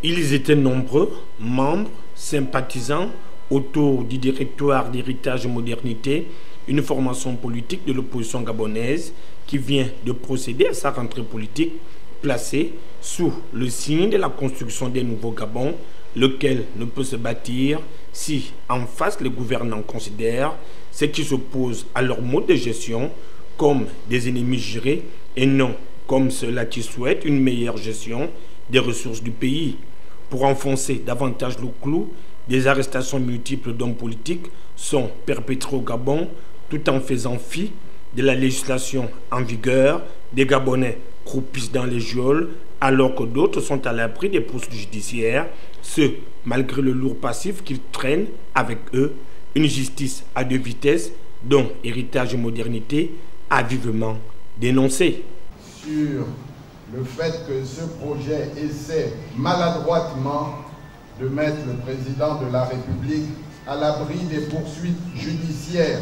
Ils étaient nombreux, membres, sympathisants, autour du directoire d'héritage et modernité, une formation politique de l'opposition gabonaise qui vient de procéder à sa rentrée politique, placée sous le signe de la construction des nouveaux Gabons, lequel ne peut se bâtir si, en face, les gouvernants considèrent ceux qui s'opposent à leur mode de gestion comme des ennemis jurés et non comme ceux-là qui souhaitent une meilleure gestion des ressources du pays. Pour enfoncer davantage le clou, des arrestations multiples d'hommes politiques sont perpétrées au Gabon tout en faisant fi de la législation en vigueur. Des Gabonais croupissent dans les geôles alors que d'autres sont à l'abri des poursuites judiciaires, ce malgré le lourd passif qu'ils traînent avec eux, une justice à deux vitesses dont Héritage et Modernité a vivement dénoncé. Sur le fait que ce projet essaie maladroitement de mettre le président de la République à l'abri des poursuites judiciaires,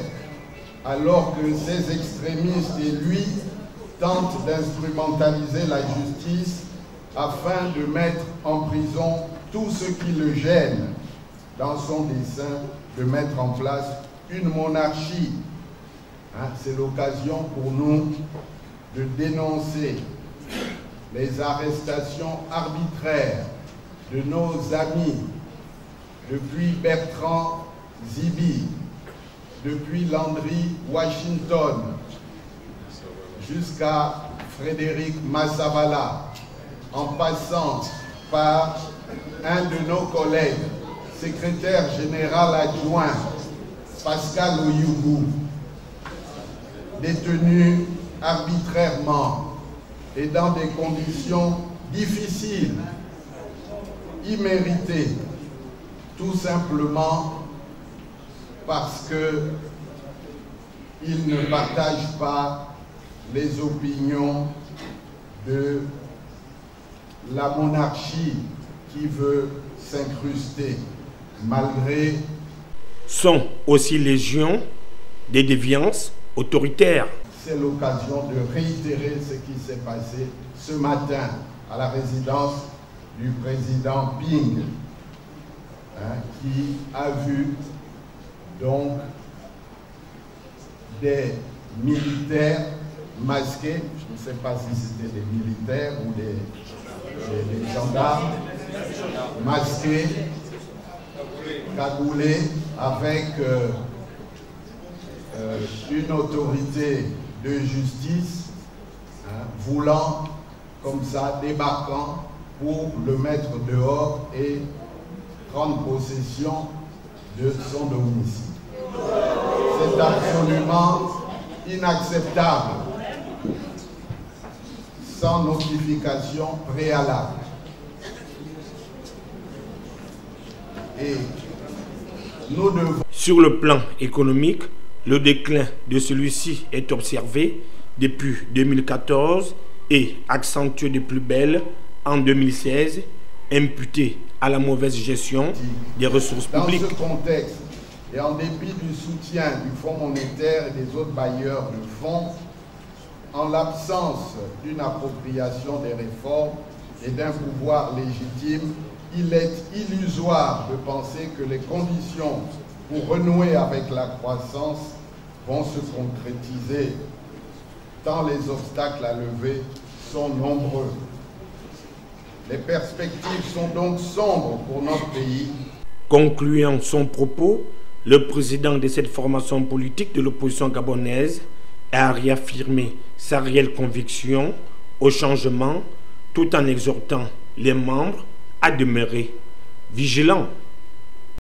alors que ces extrémistes et lui tentent d'instrumentaliser la justice afin de mettre en prison tous ceux qui le gênent dans son dessein de mettre en place une monarchie. C'est l'occasion pour nous de dénoncer les arrestations arbitraires de nos amis, depuis Bertrand Zibi, depuis Landry Washington, jusqu'à Frédéric Massavala, en passant par un de nos collègues, secrétaire général adjoint, Pascal Oyougou, détenu arbitrairement et dans des conditions difficiles, imméritées, tout simplement parce qu'ils ne partagent pas les opinions de la monarchie qui veut s'incruster malgré... Sont aussi légion des déviances autoritaires. C'est l'occasion de réitérer ce qui s'est passé ce matin à la résidence du président Ping, qui a vu donc des militaires masqués, je ne sais pas si c'était des militaires ou des gendarmes, masqués, cagoulés, avec une autorité de justice, voulant comme ça, débarquant pour le mettre dehors et prendre possession de son domicile. C'est absolument inacceptable, sans notification préalable. Et nous devons... Sur le plan économique, le déclin de celui-ci est observé depuis 2014 et accentué de plus belle en 2016, imputé à la mauvaise gestion des ressources publiques. Dans ce contexte, et en dépit du soutien du Fonds monétaire et des autres bailleurs de fonds, en l'absence d'une appropriation des réformes et d'un pouvoir légitime, il est illusoire de penser que les conditions pour renouer avec la croissance vont se concrétiser, tant les obstacles à lever sont nombreux. Les perspectives sont donc sombres pour notre pays. Concluant son propos, le président de cette formation politique de l'opposition gabonaise a réaffirmé sa réelle conviction au changement tout en exhortant les membres à demeurer vigilants.